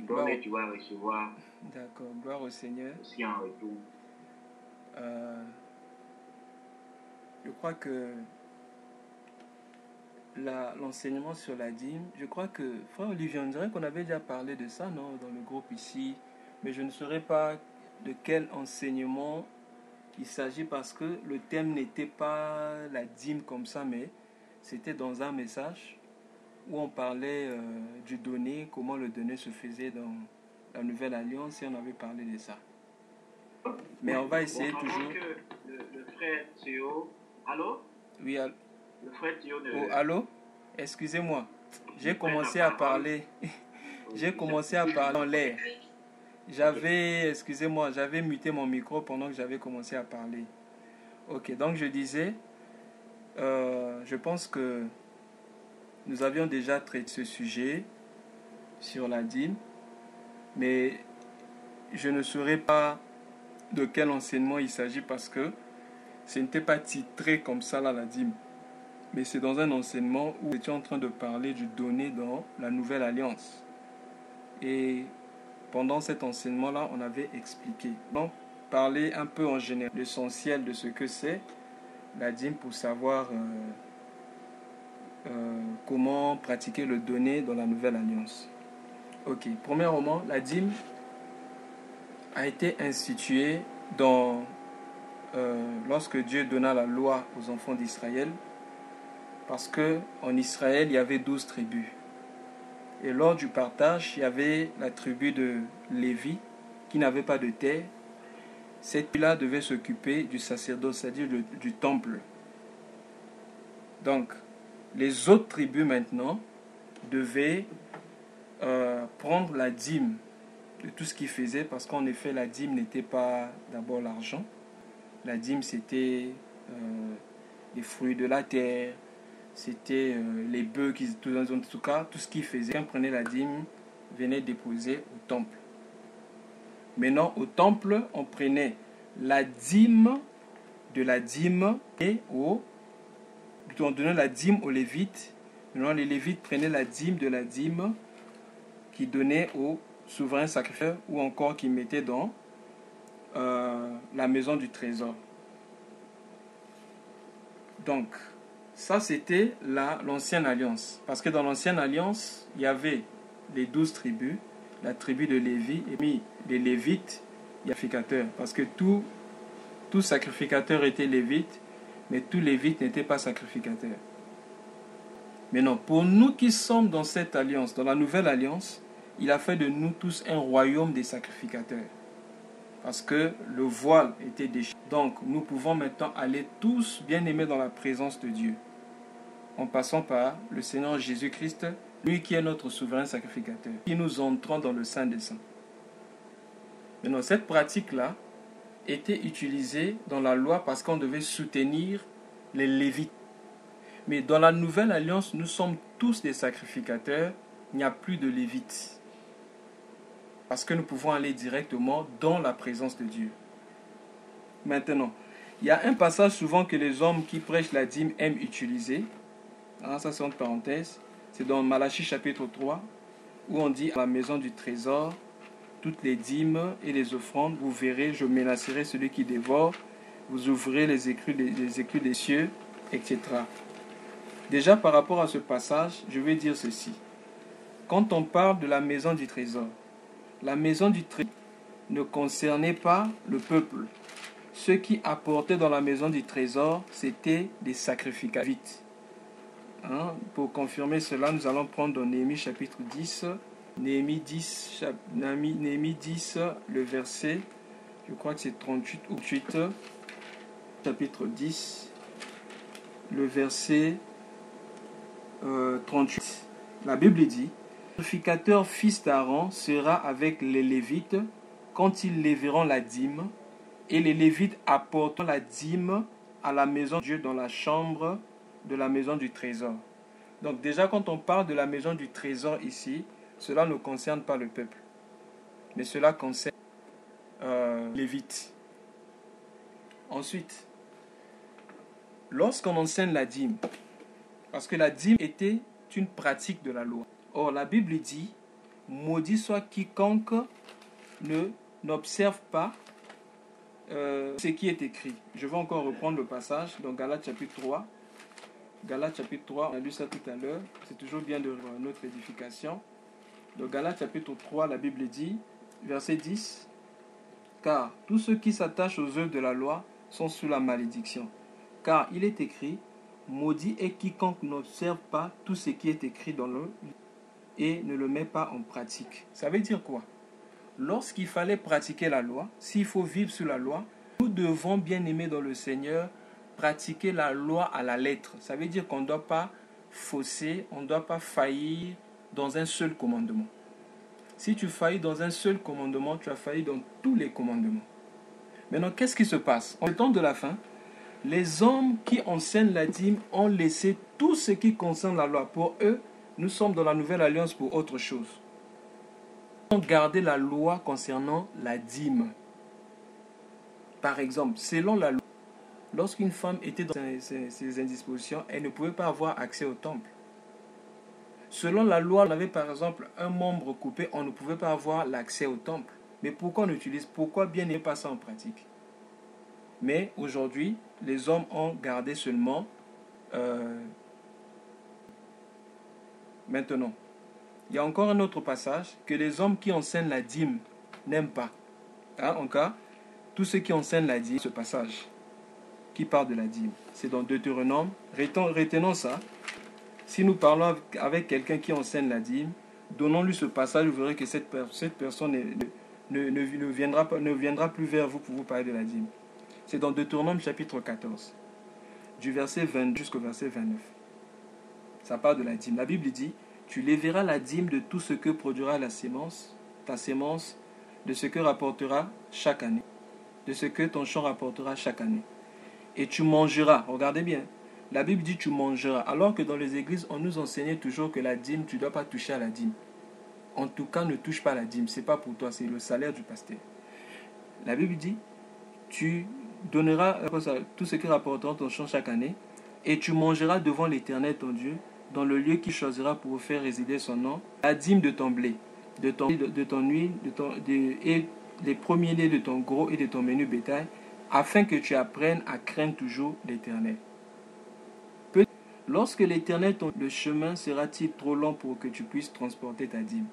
gloire. Mais tu vas recevoir. D'accord, gloire au Seigneur. Aussi en retour. Je crois que l'enseignement sur la dîme, je crois que, frère Olivier, on dirait qu'on avait déjà parlé de ça, non, dans le groupe ici, mais je ne saurais pas de quel enseignement il s'agit parce que le thème n'était pas la dîme comme ça, mais c'était dans un message où on parlait du donné, comment le donné se faisait dans la Nouvelle Alliance, et on avait parlé de ça. Mais on va essayer toujours... Que le frère Théo... Allô? Oui, allô? Le frère Théo ne... Oh, allô? Excusez-moi, j'ai commencé à parler. J'ai commencé à parler en l'air. Excusez-moi, j'avais muté mon micro pendant que j'avais commencé à parler. Ok, donc je disais, je pense que nous avions déjà traité ce sujet sur la dîme, mais je ne saurais pas de quel enseignement il s'agit parce que ce n'était pas titré comme ça là, la dîme. Mais c'est dans un enseignement où nous étions en train de parler du donné dans la Nouvelle Alliance. Et pendant cet enseignement-là, on avait expliqué. Donc, parler un peu en général, l'essentiel de ce que c'est la dîme pour savoir comment pratiquer le donné dans la Nouvelle Alliance. Ok, premièrement, la dîme a été instituée lorsque Dieu donna la loi aux enfants d'Israël, parce qu'en Israël, il y avait 12 tribus. Et lors du partage, il y avait la tribu de Lévi qui n'avait pas de terre. Cette tribu-là devait s'occuper du sacerdoce, c'est-à-dire du temple. Donc, les autres tribus maintenant devaient prendre la dîme de tout ce qu'ils faisaient, parce qu'en effet, la dîme n'était pas d'abord l'argent. La dîme, c'était les fruits de la terre, c'était les bœufs, en tout cas, tout ce qu'ils faisaient. Quand prenait la dîme, venait déposer au temple. Maintenant, au temple, on prenait la dîme de la dîme et on donnait la dîme aux Lévites. Maintenant, les Lévites prenaient la dîme de la dîme qui donnait au souverain sacrificateur ou encore qui mettait dans la maison du trésor. Donc, ça c'était l'ancienne alliance. Parce que dans l'ancienne alliance, il y avait les 12 tribus, la tribu de Lévi, et puis les Lévites, les sacrificateurs. Parce que tout sacrificateur était lévite, mais tout lévite n'était pas sacrificateur. Mais non, pour nous qui sommes dans cette alliance, dans la nouvelle alliance, il a fait de nous tous un royaume des sacrificateurs. Parce que le voile était déchiré. Donc, nous pouvons maintenant aller tous bien aimés dans la présence de Dieu. En passant par le Seigneur Jésus-Christ, lui qui est notre souverain sacrificateur, qui nous entrons dans le Saint des Saints. Maintenant, cette pratique-là était utilisée dans la loi parce qu'on devait soutenir les Lévites. Mais dans la nouvelle alliance, nous sommes tous des sacrificateurs, il n'y a plus de Lévites. Parce que nous pouvons aller directement dans la présence de Dieu. Maintenant, il y a un passage souvent que les hommes qui prêchent la dîme aiment utiliser. Ça c'est entre parenthèses. C'est dans Malachie chapitre 3, où on dit à la maison du trésor, toutes les dîmes et les offrandes, vous verrez, je menacerai celui qui dévore, vous ouvrirez les écus des cieux, etc. Déjà par rapport à ce passage, je vais dire ceci. Quand on parle de la maison du trésor, la maison du trésor ne concernait pas le peuple. Ceux qui apportaient dans la maison du trésor, c'était des sacrificateurs. Pour confirmer cela, nous allons prendre dans Néhémie chapitre 10. Néhémie 10, le verset, je crois que c'est 38 ou 8. Chapitre 10, le verset 38. La Bible dit: le sacrificateur fils d'Aaron sera avec les Lévites quand ils lèveront la dîme, et les Lévites apporteront la dîme à la maison de Dieu dans la chambre de la maison du trésor. Donc déjà quand on parle de la maison du trésor ici, cela ne concerne pas le peuple, mais cela concerne les Lévites. Ensuite, lorsqu'on enseigne la dîme, parce que la dîme était une pratique de la loi. Or, la Bible dit maudit soit quiconque n'observe pas ce qui est écrit. Je vais encore reprendre le passage dans Galates chapitre 3. Galates chapitre 3, on a lu ça tout à l'heure. C'est toujours bien de notre édification. Dans Galates chapitre 3, la Bible dit, verset 10, « Car tous ceux qui s'attachent aux œuvres de la loi sont sous la malédiction. Car il est écrit, maudit est quiconque n'observe pas tout ce qui est écrit dans le livre et ne le met pas en pratique. » Ça veut dire quoi? Lorsqu'il fallait pratiquer la loi, s'il faut vivre sous la loi, nous devons, bien aimés dans le Seigneur, pratiquer la loi à la lettre. Ça veut dire qu'on ne doit pas fausser, on ne doit pas faillir dans un seul commandement. Si tu faillis dans un seul commandement, tu as failli dans tous les commandements. Maintenant, qu'est-ce qui se passe? En le temps de la fin, les hommes qui enseignent la dîme ont laissé tout ce qui concerne la loi. Pour eux, nous sommes dans la nouvelle alliance pour autre chose. Ils ont gardé la loi concernant la dîme. Par exemple, selon la loi, lorsqu'une femme était dans ses indispositions, elle ne pouvait pas avoir accès au temple. Selon la loi, on avait par exemple un membre coupé, on ne pouvait pas avoir l'accès au temple. Mais pourquoi pourquoi bien ne pas ça en pratique? Mais aujourd'hui, les hommes ont gardé seulement maintenant. Il y a encore un autre passage que les hommes qui enseignent la dîme n'aiment pas. En cas, tous ceux qui enseignent la dîme, ce passage qui parle de la dîme, c'est dans Deutéronome. Retenons ça. Si nous parlons avec quelqu'un qui enseigne la dîme, donnons-lui ce passage, vous verrez que cette personne ne viendra plus vers vous pour vous parler de la dîme. C'est dans Deutéronome chapitre 14, du verset 20 jusqu'au verset 29. Ça parle de la dîme. La Bible dit, tu lèveras la dîme de tout ce que produira ta sémence, de ce que rapportera chaque année, de ce que ton champ rapportera chaque année. Et tu mangeras, regardez bien, la Bible dit tu mangeras, alors que dans les églises, on nous enseignait toujours que la dîme, tu ne dois pas toucher à la dîme. En tout cas, ne touche pas à la dîme, ce n'est pas pour toi, c'est le salaire du pasteur. La Bible dit, tu donneras tout ce qui rapportera ton champ chaque année, et tu mangeras devant l'Éternel ton Dieu, dans le lieu qu'il choisira pour faire résider son nom, la dîme de ton blé, de ton huile, et les premiers-nés de ton gros et de ton menu bétail, afin que tu apprennes à craindre toujours l'Éternel. Lorsque l'Éternel, le chemin sera-t-il trop long pour que tu puisses transporter ta dîme,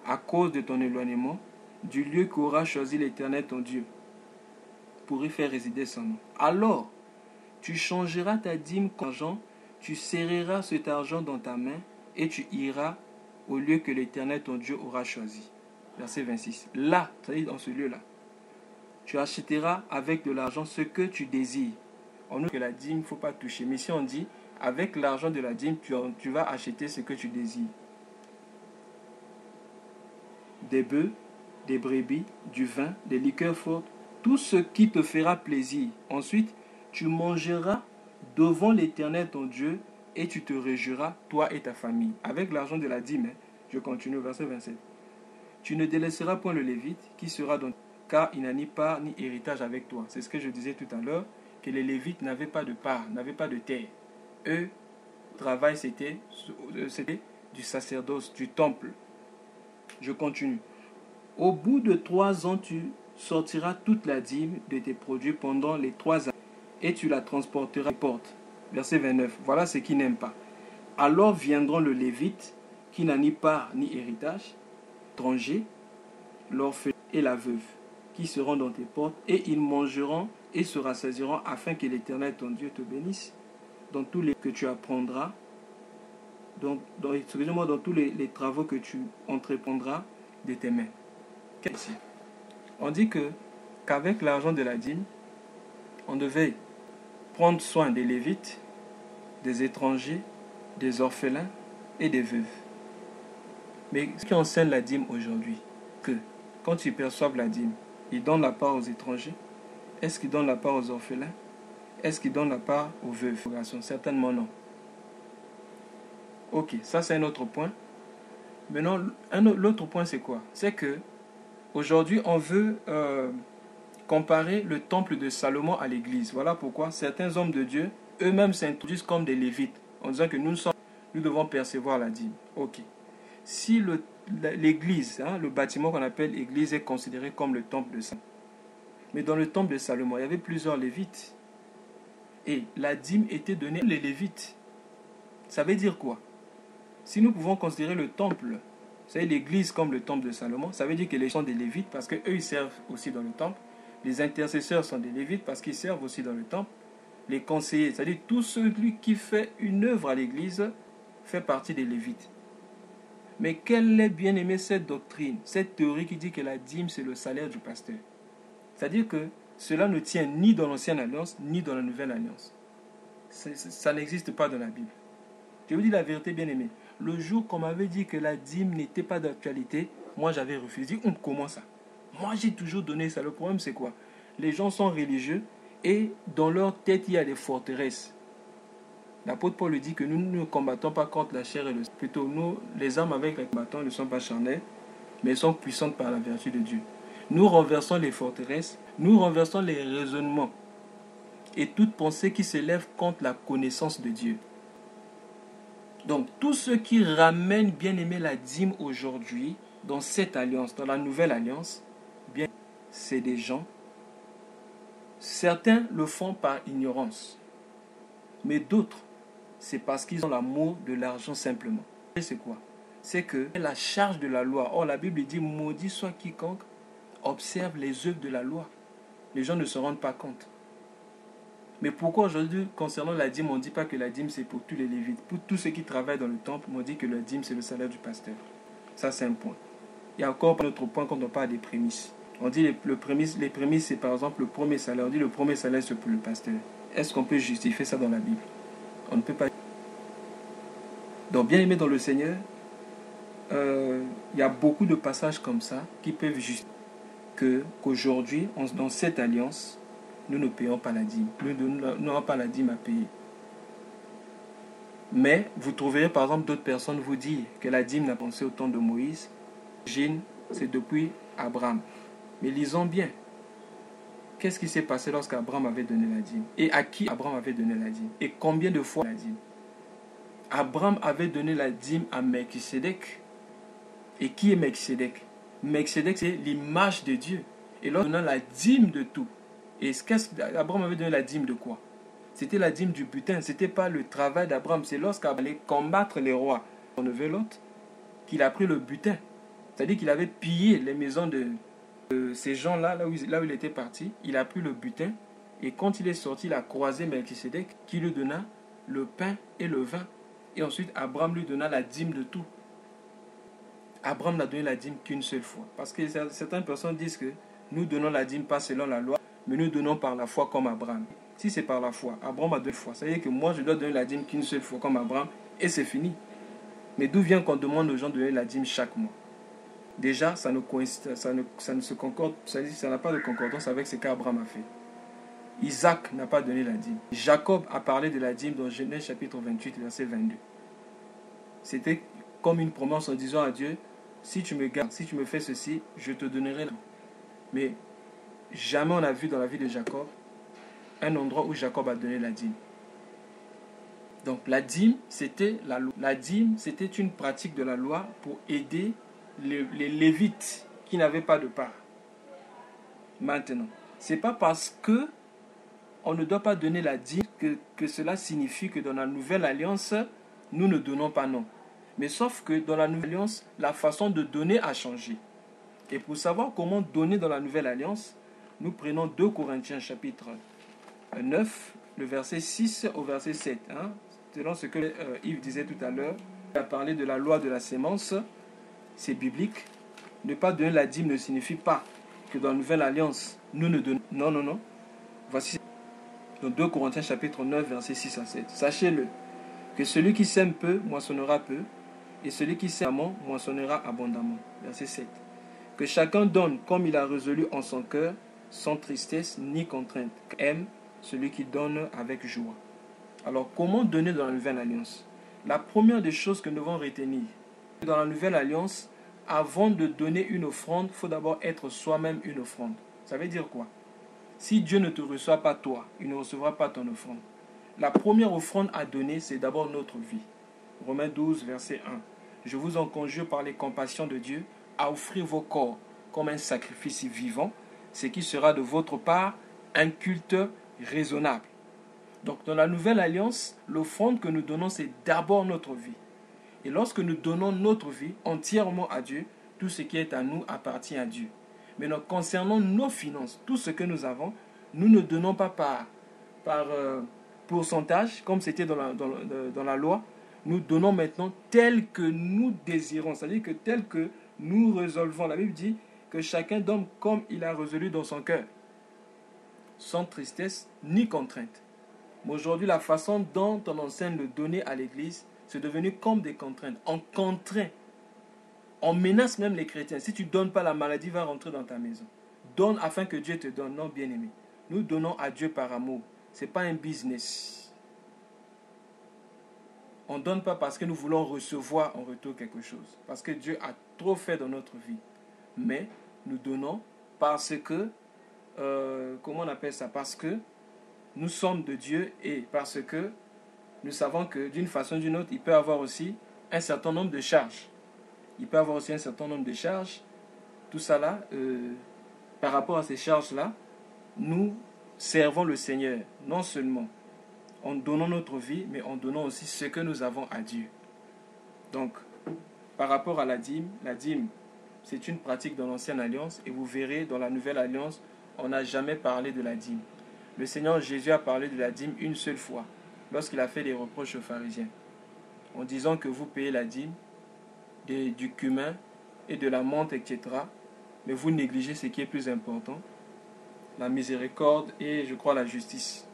à cause de ton éloignement, du lieu qu'aura choisi l'Éternel ton Dieu, pour y faire résider son nom. Alors, tu changeras ta dîme en argent, tu serreras cet argent dans ta main, et tu iras au lieu que l'Éternel ton Dieu aura choisi. Verset 26. Là, c'est-à-dire dans ce lieu-là, tu achèteras avec de l'argent ce que tu désires. On nous dit que la dîme, il ne faut pas toucher. Mais si on dit, avec l'argent de la dîme, tu vas acheter ce que tu désires. Des bœufs, des brebis, du vin, des liqueurs fortes, tout ce qui te fera plaisir. Ensuite, tu mangeras devant l'Éternel ton Dieu et tu te réjouiras, toi et ta famille. Avec l'argent de la dîme, je continue au verset 27. Tu ne délaisseras point le Lévite qui sera dans... car il n'a ni part ni héritage avec toi. C'est ce que je disais tout à l'heure, que les Lévites n'avaient pas de part, n'avaient pas de terre. Eux, le travail c'était du sacerdoce, du temple. Je continue. Au bout de 3 ans, tu sortiras toute la dîme de tes produits pendant les 3 ans et tu la transporteras à tes portes. Verset 29. Voilà ce qu'ils n'aiment pas. Alors viendront le Lévite qui n'a ni part ni héritage, l'étranger, l'orphelin et la veuve qui seront dans tes portes et ils mangeront et se rassasieront afin que l'Éternel ton Dieu te bénisse dans tous les que tu apprendras, dans tous les travaux que tu entreprendras de tes mains. On dit qu'avec l'argent de la dîme, on devait prendre soin des Lévites, des étrangers, des orphelins et des veuves. Mais ce qui enseigne la dîme aujourd'hui, que quand ils perçoivent la dîme, ils donnent la part aux étrangers. Est-ce qu'ils donnent la part aux orphelins? Est-ce qu'ils donnent la part aux veuves? Certainement non. Ok, ça c'est un autre point. Maintenant, l'autre point c'est quoi? C'est que aujourd'hui on veut comparer le temple de Salomon à l'église. Voilà pourquoi certains hommes de Dieu eux-mêmes s'introduisent comme des Lévites en disant que nous devons percevoir la dîme. Ok. Si l'église, le bâtiment qu'on appelle église est considéré comme le temple de Salomon. Mais dans le temple de Salomon, il y avait plusieurs lévites. Et la dîme était donnée aux lévites. Ça veut dire quoi? Si nous pouvons considérer le temple, c'est l'église comme le temple de Salomon, ça veut dire que les gens sont des lévites parce qu'eux ils servent aussi dans le temple. Les intercesseurs sont des lévites parce qu'ils servent aussi dans le temple. Les conseillers, c'est-à-dire tout celui qui fait une œuvre à l'église fait partie des lévites. Mais quelle est, bien aimée, cette doctrine, cette théorie qui dit que la dîme c'est le salaire du pasteur? C'est-à-dire que cela ne tient ni dans l'ancienne alliance ni dans la nouvelle alliance. Ça n'existe pas dans la Bible. Je vous dis la vérité, bien aimé. Le jour qu'on m'avait dit que la dîme n'était pas d'actualité, moi j'avais refusé. Comment ça? Moi j'ai toujours donné ça. Le problème c'est quoi? Les gens sont religieux et dans leur tête il y a des forteresses. L'apôtre Paul dit que nous ne combattons pas contre la chair et le sang. Plutôt nous, les armes avec lesquelles nous combattons ne sont pas charnelles, mais sont puissantes par la vertu de Dieu. Nous renversons les forteresses, nous renversons les raisonnements et toute pensée qui s'élève contre la connaissance de Dieu. Donc, tous ceux qui ramènent, bien aimé, la dîme aujourd'hui, dans cette alliance, dans la nouvelle alliance, bien, c'est des gens. Certains le font par ignorance, mais d'autres, c'est parce qu'ils ont l'amour de l'argent simplement. Et c'est quoi? C'est que la charge de la loi. Or, la Bible dit, maudit soit quiconque observe les œuvres de la loi. Les gens ne se rendent pas compte. Mais pourquoi aujourd'hui, concernant la dîme, on ne dit pas que la dîme c'est pour tous les lévites? Pour tous ceux qui travaillent dans le temple, on dit que la dîme c'est le salaire du pasteur. Ça c'est un point. Il y a encore un autre point quand on parle des prémices. On dit les prémices c'est par exemple le premier salaire. On dit le premier salaire c'est pour le pasteur. Est-ce qu'on peut justifier ça dans la Bible? On ne peut pas. Donc bien aimé dans le Seigneur, il y a beaucoup de passages comme ça qui peuvent justifier qu'aujourd'hui, dans cette alliance, nous ne payons pas la dîme. Nous n'avons pas la dîme à payer. Mais vous trouverez par exemple d'autres personnes vous dire que la dîme n'a pas pensé au temps de Moïse. L'origine, c'est depuis Abraham. Mais lisons bien. Qu'est-ce qui s'est passé lorsqu'Abraham avait donné la dîme? Et à qui Abraham avait donné la dîme? Et combien de fois la dîme? Abraham avait donné la dîme à Melchisédek. Et qui est Melchisédek? Melchisédek, c'est l'image de Dieu. Et lorsqu'on donne la dîme de tout. Et Abraham avait donné la dîme de quoi? C'était la dîme du butin. Ce n'était pas le travail d'Abraham. C'est lorsqu'Abraham allait combattre les rois, son neveu Lot, qu'il a pris le butin. C'est-à-dire qu'il avait pillé les maisons de ces gens-là, là où il était parti. Il a pris le butin. Et quand il est sorti, il a croisé Melchisédek, qui lui donna le pain et le vin. Et ensuite, Abraham lui donna la dîme de tout. Abraham n'a donné la dîme qu'une seule fois. Parce que certaines personnes disent que nous donnons la dîme pas selon la loi, mais nous donnons par la foi comme Abraham. Si c'est par la foi, Abraham a deux fois. Ça veut dire que moi, je dois donner la dîme qu'une seule fois comme Abraham, et c'est fini. Mais d'où vient qu'on demande aux gens de donner la dîme chaque mois? Déjà, ça ne se concorde, ça n'a pas de concordance avec ce qu'Abraham a fait. Isaac n'a pas donné la dîme. Jacob a parlé de la dîme dans Genèse chapitre 28, verset 22. C'était comme une promesse en disant à Dieu, si tu me gardes, si tu me fais ceci, je te donnerai la dîme. Mais jamais on a vu dans la vie de Jacob un endroit où Jacob a donné la dîme. Donc la dîme, c'était la loi. La dîme, c'était une pratique de la loi pour aider les Lévites qui n'avaient pas de part. Maintenant, c'est pas parce que on ne doit pas donner la dîme que cela signifie que dans la nouvelle alliance, nous ne donnons pas, non. Mais sauf que dans la nouvelle alliance, la façon de donner a changé. Et pour savoir comment donner dans la nouvelle alliance, nous prenons 2 Corinthiens chapitre 9, le verset 6 au verset 7. Selon ce que Yves disait tout à l'heure, il a parlé de la loi de la sémence, c'est biblique. Ne pas donner la dîme ne signifie pas que dans la nouvelle alliance, nous ne donnons. Non, non, non. Voici dans 2 Corinthiens chapitre 9, verset 6 à 7. Sachez-le, que celui qui sème peu, moissonnera peu, et celui qui sème abondamment, moissonnera abondamment. Verset 7. Que chacun donne comme il a résolu en son cœur, sans tristesse ni contrainte. Aime celui qui donne avec joie. Alors, comment donner dans la nouvelle alliance? La première des choses que nous devons retenir, dans la nouvelle alliance, avant de donner une offrande, il faut d'abord être soi-même une offrande. Ça veut dire quoi? Si Dieu ne te reçoit pas toi, il ne recevra pas ton offrande. La première offrande à donner, c'est d'abord notre vie. Romains 12, verset 1. je vous en conjure par les compassions de Dieu à offrir vos corps comme un sacrifice vivant, ce qui sera de votre part un culte raisonnable. Donc dans la nouvelle alliance, l'offrande que nous donnons, c'est d'abord notre vie. Et lorsque nous donnons notre vie entièrement à Dieu, tout ce qui est à nous appartient à Dieu. Mais concernant nos finances, tout ce que nous avons, nous ne donnons pas par pourcentage, comme c'était dans la loi. Nous donnons maintenant tel que nous désirons. C'est-à-dire que tel que nous résolvons. La Bible dit que chacun donne comme il a résolu dans son cœur, sans tristesse ni contrainte. Mais aujourd'hui, la façon dont on enseigne le donner à l'Église, c'est devenu comme des contraintes. On contraint. On menace même les chrétiens. Si tu ne donnes pas, la maladie va rentrer dans ta maison. Donne afin que Dieu te donne. Non, bien-aimé. Nous donnons à Dieu par amour. Ce n'est pas un business. On ne donne pas parce que nous voulons recevoir en retour quelque chose. Parce que Dieu a trop fait dans notre vie. Mais nous donnons parce que, comment on appelle ça? Parce que nous sommes de Dieu et parce que nous savons que d'une façon ou d'une autre, il peut y avoir aussi un certain nombre de charges. Il peut y avoir aussi un certain nombre de charges. Tout ça là, par rapport à ces charges-là, nous servons le Seigneur, non seulement en donnant notre vie, mais en donnant aussi ce que nous avons à Dieu. Donc, par rapport à la dîme, c'est une pratique dans l'Ancienne Alliance, et vous verrez, dans la Nouvelle Alliance, on n'a jamais parlé de la dîme. Le Seigneur Jésus a parlé de la dîme une seule fois, lorsqu'il a fait des reproches aux pharisiens, en disant que vous payez la dîme, du cumin et de la menthe, etc., mais vous négligez ce qui est plus important, la miséricorde et, je crois, la justice.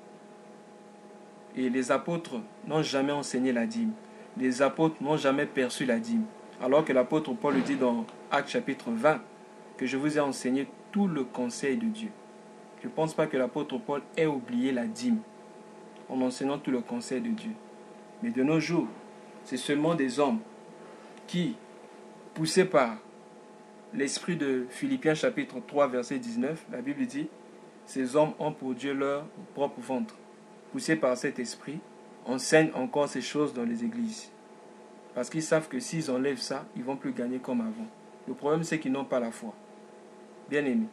Et les apôtres n'ont jamais enseigné la dîme. Les apôtres n'ont jamais perçu la dîme. Alors que l'apôtre Paul le dit dans Actes chapitre 20, que je vous ai enseigné tout le conseil de Dieu. Je ne pense pas que l'apôtre Paul ait oublié la dîme en enseignant tout le conseil de Dieu. Mais de nos jours, c'est seulement des hommes qui, poussés par l'esprit de Philippiens chapitre 3 verset 19, la Bible dit, ces hommes ont pour Dieu leur propre ventre. Poussés par cet esprit, enseignent encore ces choses dans les églises. Parce qu'ils savent que s'ils enlèvent ça, ils ne vont plus gagner comme avant. Le problème, c'est qu'ils n'ont pas la foi. Bien aimés,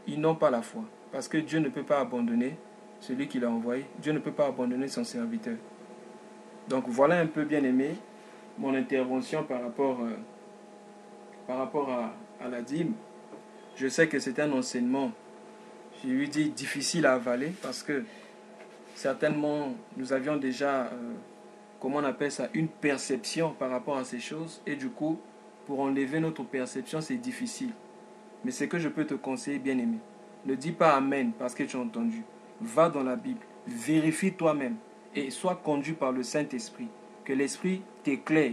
ils n'ont pas la foi. Parce que Dieu ne peut pas abandonner celui qui l'a envoyé. Dieu ne peut pas abandonner son serviteur. Donc voilà un peu, bien aimé, mon intervention par rapport à la dîme. Je sais que c'est un enseignement, je lui dis, difficile à avaler parce que certainement nous avions déjà, comment on appelle ça, une perception par rapport à ces choses. Et du coup, pour enlever notre perception, c'est difficile. Mais ce que je peux te conseiller, bien aimé, ne dis pas Amen parce que tu as entendu. Va dans la Bible, vérifie toi-même et sois conduit par le Saint-Esprit. Que l'Esprit t'éclaire.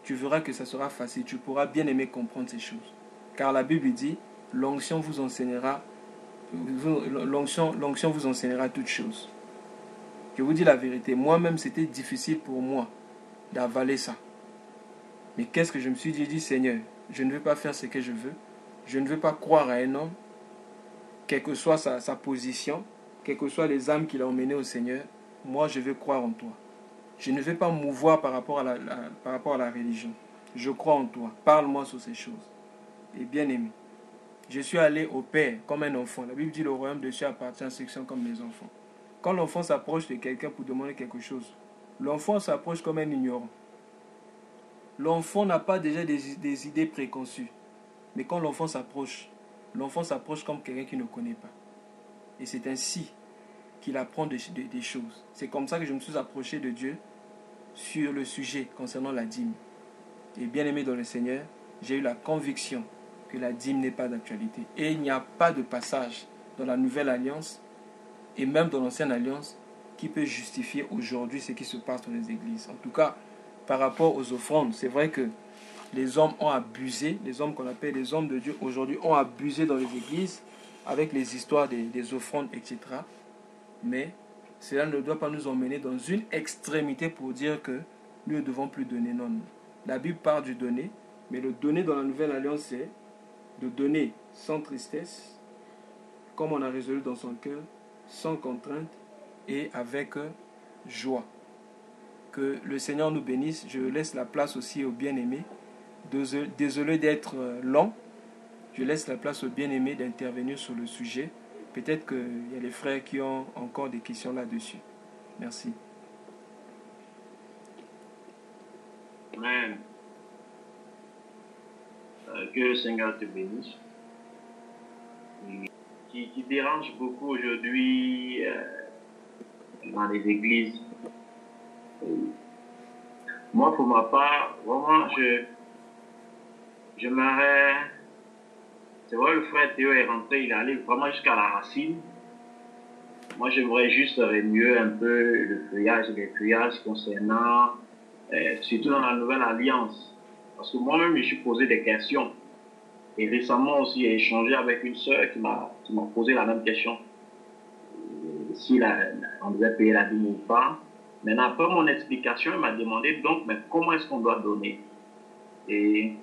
Tu verras que ça sera facile. Tu pourras bien aimer comprendre ces choses. Car la Bible dit, l'onction vous enseignera toutes choses. Je vous dis la vérité, moi-même c'était difficile pour moi d'avaler ça. Mais qu'est-ce que je me suis dit? Dit Seigneur, je ne veux pas faire ce que je veux. Je ne veux pas croire à un homme, quelle que soit sa position, quelles que soient les âmes qu'il a emmenées au Seigneur. Moi, je veux croire en toi. Je ne vais pas mouvoir par rapport à la religion. Je crois en toi. Parle-moi sur ces choses. Et bien aimé, je suis allé au Père comme un enfant. La Bible dit le royaume de Dieu appartient à ceux qui sont comme les enfants. Quand l'enfant s'approche de quelqu'un pour demander quelque chose, l'enfant s'approche comme un ignorant. L'enfant n'a pas déjà des idées préconçues. Mais quand l'enfant s'approche comme quelqu'un qui ne connaît pas. Et c'est ainsi qu'il apprend des choses. C'est comme ça que je me suis approché de Dieu sur le sujet concernant la dîme. Et bien aimé dans le Seigneur, j'ai eu la conviction que la dîme n'est pas d'actualité. Et il n'y a pas de passage dans la Nouvelle Alliance et même dans l'Ancienne Alliance qui peut justifier aujourd'hui ce qui se passe dans les églises. En tout cas, par rapport aux offrandes, c'est vrai que les hommes ont abusé, les hommes qu'on appelle les hommes de Dieu aujourd'hui ont abusé dans les églises avec les histoires des offrandes, etc. Mais cela ne doit pas nous emmener dans une extrémité pour dire que nous ne devons plus donner. Non, non. La Bible parle du donner, mais le donner dans la Nouvelle Alliance, c'est de donner sans tristesse, comme on a résolu dans son cœur, sans contrainte et avec joie. Que le Seigneur nous bénisse. Je laisse la place aussi aux bien-aimés Désolé d'être long. Je laisse la place aux bien-aimés d'intervenir sur le sujet. Peut-être qu'il y a les frères qui ont encore des questions là-dessus. Merci. Amen. Que le Seigneur te bénisse. Qui dérange beaucoup aujourd'hui dans les églises. Moi, pour ma part, vraiment, j'aimerais. C'est vrai, le frère Théo est rentré, il est allé vraiment jusqu'à la racine. Moi, j'aimerais juste remuer un peu les feuillages concernant, surtout dans la nouvelle alliance. Parce que moi-même, je me suis posé des questions. Et récemment aussi, j'ai échangé avec une sœur qui m'a posé la même question. Si on devait payer la dîme ou pas. Maintenant, après mon explication, elle m'a demandé donc, mais comment est-ce qu'on doit donner? Et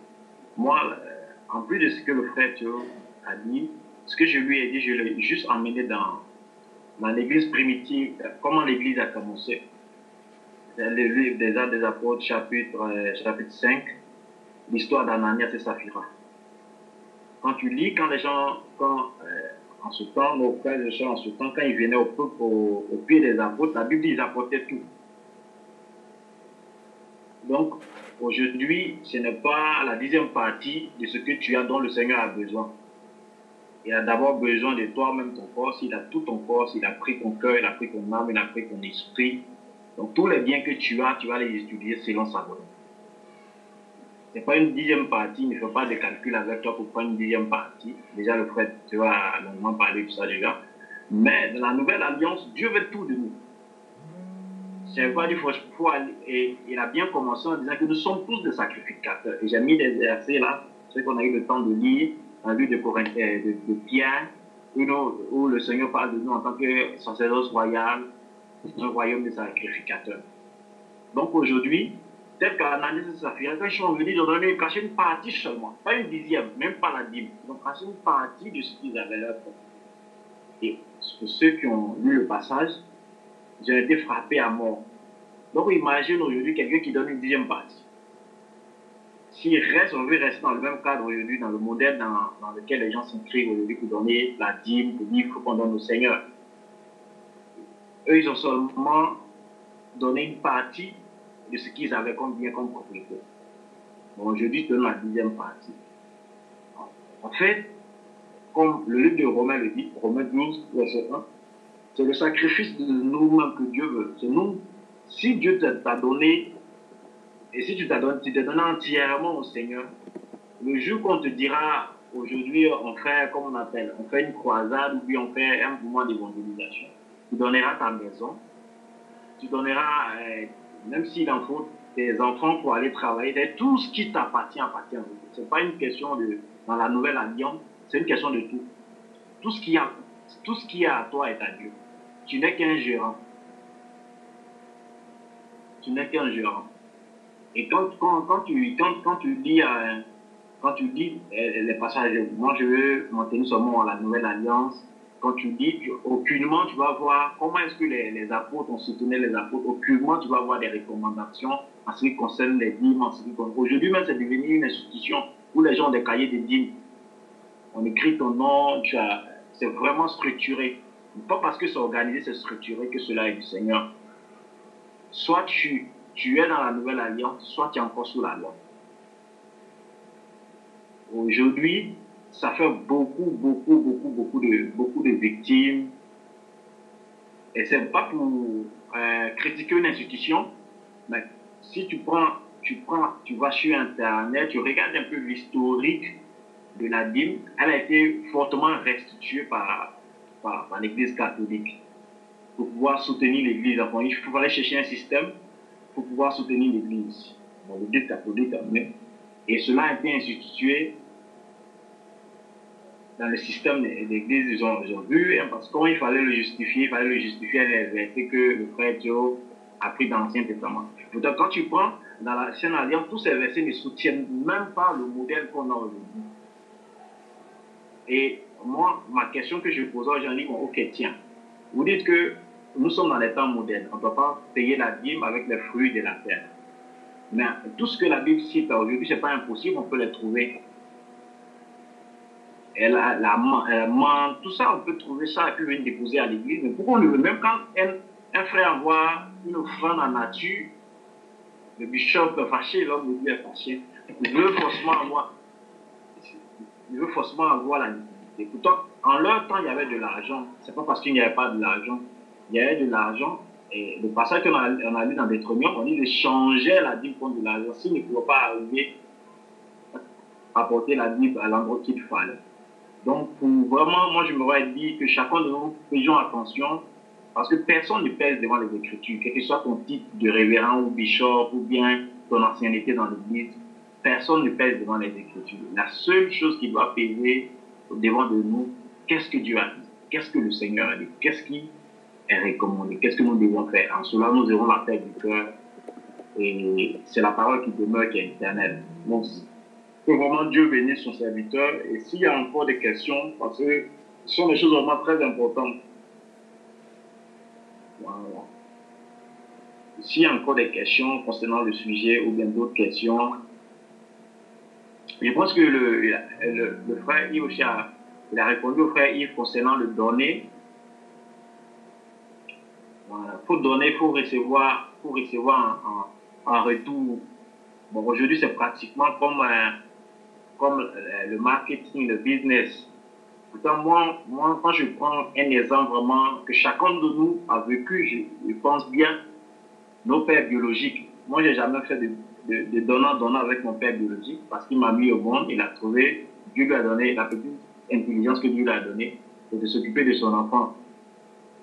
moi, en plus de ce que le frère Théo a dit, ce que je lui ai dit, je l'ai juste emmené dans l'église primitive, comment l'église a commencé. Le livre des Actes des Apôtres, chapitre 5, l'histoire d'Ananias et Saphira. Quand tu lis, quand les gens, en ce temps, nos frères et sœurs, en ce temps, quand ils venaient au pied des apôtres, la Bible dit qu'ils apportaient tout. Donc, aujourd'hui, ce n'est pas la 10e partie de ce que tu as dont le Seigneur a besoin. Il a d'abord besoin de toi-même, ton corps. S'il a tout ton corps, s'il a pris ton cœur, il a pris ton âme, il a pris ton esprit. Donc, tous les biens que tu vas les étudier selon sa volonté. Ce n'est pas une 10e partie, il ne faut pas de calcul avec toi pour prendre une 10e partie. Déjà, le frère, tu vas longuement parler de ça déjà. Mais dans la nouvelle alliance, Dieu veut tout de nous. C'est pas du faut aller. Et il a bien commencé en disant que nous sommes tous des sacrificateurs. Et j'ai mis des versets là, ceux qu'on a eu le temps de lire, dans le livre de Pierre, où le Seigneur parle de nous en tant que sacerdoce royal, un royaume de sacrificateurs. Donc aujourd'hui, tel qu'Ananias et Saphira, quand ils sont venus, ils ont donné caché une partie seulement, pas une 10e, même pas la dîme. Ils ont caché une partie de ce qu'ils avaient leur propre. Et pour ceux qui ont lu le passage, ils ont été frappés à mort. Donc imagine aujourd'hui quelqu'un qui donne une 10e partie. S'il reste, on veut rester dans le même cadre aujourd'hui, dans le modèle dans lequel les gens s'inscrivent aujourd'hui pour donner la dîme, pour dire qu'il faut qu'on donne au Seigneur. Eux, ils ont seulement donné une partie de ce qu'ils avaient comme bien, comme propriété. Bon, aujourd'hui, je donne la 10e partie. En fait, comme le livre de Romains le dit, Romains 12, verset 1, c'est le sacrifice de nous-mêmes que Dieu veut. C'est nous. Si Dieu t'a donné, et si tu t'es donné entièrement au Seigneur, le jour qu'on te dira, aujourd'hui, on fait, comme on appelle, on fait une croisade, ou puis on fait un mouvement d'évangélisation, tu donneras ta maison, tu donneras, même s'il en faut, tes enfants pour aller travailler, tout ce qui t'appartient appartient à vous. Ce n'est pas une question dans la nouvelle alliance, c'est une question de tout. Tout ce qui est à toi est à Dieu. Tu n'es qu'un gérant. Tu n'es qu'un gérant. Et quand tu lis les passages, moi je veux m'en tenir seulement à la nouvelle alliance. Quand tu lis, aucunement tu vas voir comment est-ce que les apôtres ont soutenu les apôtres. Aucunement tu vas voir des recommandations en ce qui concerne les dîmes. Aujourd'hui même c'est devenu une institution où les gens ont des cahiers de dîmes. On écrit ton nom, c'est vraiment structuré. Pas parce que c'est organisé, c'est structuré que cela est du Seigneur. Soit tu es dans la nouvelle alliance, soit tu es encore sous la loi. Aujourd'hui, ça fait beaucoup de victimes. Et ce n'est pas pour critiquer une institution, mais si tu vas sur Internet, tu regardes un peu l'historique de la dîme, elle a été fortement restituée par l'Église catholique pour pouvoir soutenir l'Église. Enfin, il fallait chercher un système pour pouvoir soutenir l'Église, l'Église catholique même. Et cela a été institué dans le système de l'Église, ils ont vu, parce que quand il fallait le justifier, les versets que le frère Théo a pris dans l'Ancien Testament. Pourtant, quand tu prends dans l'Ancienne Alliance, tous ces versets ne soutiennent même pas le modèle qu'on a aujourd'hui. Et moi, ma question que je pose aux gens, je dis, bon, ok, tiens, vous dites que nous sommes dans les temps modernes, on ne doit pas payer la dîme avec les fruits de la terre. Mais tout ce que la Bible cite aujourd'hui, ce n'est pas impossible, on peut les trouver. Et la main, tout ça, on peut trouver ça et puis venir déposer à l'église. Mais pourquoi on le veut? Même quand un frère envoie une offrande en nature, le bishop est fâché, l'homme de Dieu est fâché. Il veut forcément avoir la liquidité. Pourtant, en leur temps, il y avait de l'argent. Ce n'est pas parce qu'il n'y avait pas de l'argent. Il y avait de l'argent. Et le passage qu'on a lu dans Deutéronome, on dit de changer la dîme contre de l'argent. S'il ne pouvait pas arriver à porter la dîme à l'endroit qu'il fallait. Donc, pour vraiment, moi, je m'aurais dit que chacun de nous faisions attention, parce que personne ne pèse devant les Écritures, quel que soit ton titre de révérend ou bishop, ou bien ton ancienneté dans l'Église, personne ne pèse devant les Écritures. La seule chose qui doit peser devant de nous, qu'est-ce que Dieu a dit? Qu'est-ce que le Seigneur a dit? Qu'est-ce qui est recommandé? Qu'est-ce que nous devons faire? En cela, nous aurons la paix du cœur, et c'est la parole qui demeure, qui est éternelle. Donc, que vraiment Dieu bénisse son serviteur. Et s'il y a encore des questions, parce que ce sont des choses vraiment très importantes. Voilà. S'il y a encore des questions concernant le sujet ou bien d'autres questions, je pense que le frère Yves aussi a répondu au frère Yves concernant le donner. Voilà. Il faut donner, il faut recevoir en retour. Bon, aujourd'hui, c'est pratiquement comme le marketing, le business. Pourtant, moi, quand je prends un exemple vraiment que chacun de nous a vécu, je pense bien, nos pères biologiques. Moi, je n'ai jamais fait de donnant avec mon père biologique parce qu'il m'a mis au monde, il a trouvé, Dieu lui a donné la petite intelligence que Dieu lui a donnée, c'est de s'occuper de son enfant.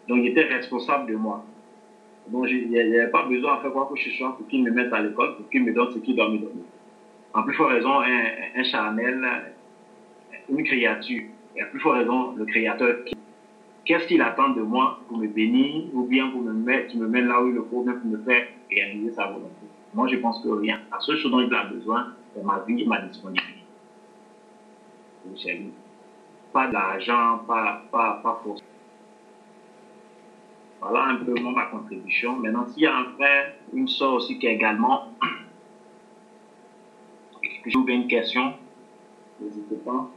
Donc, il était responsable de moi. Donc, il n'y avait pas besoin de faire quoi que ce soit pour qu'il me mette à l'école, pour qu'il me donne ce qu'il doit me donner. En plus forte raison, un charnel, une créature. Et à plus forte raison, le Créateur. Qu'est-ce qu'il attend de moi pour me bénir ou bien pour me mettre là où il le faut, même pour me faire réaliser sa volonté? Moi, je pense que rien. La seule chose dont il a besoin, c'est ma vie et ma disponibilité. Pas d'argent, pas force. Voilà un peu ma contribution. Maintenant, s'il y a un frère, une soeur aussi qui est également, que j'ouvre une question, n'hésitez pas.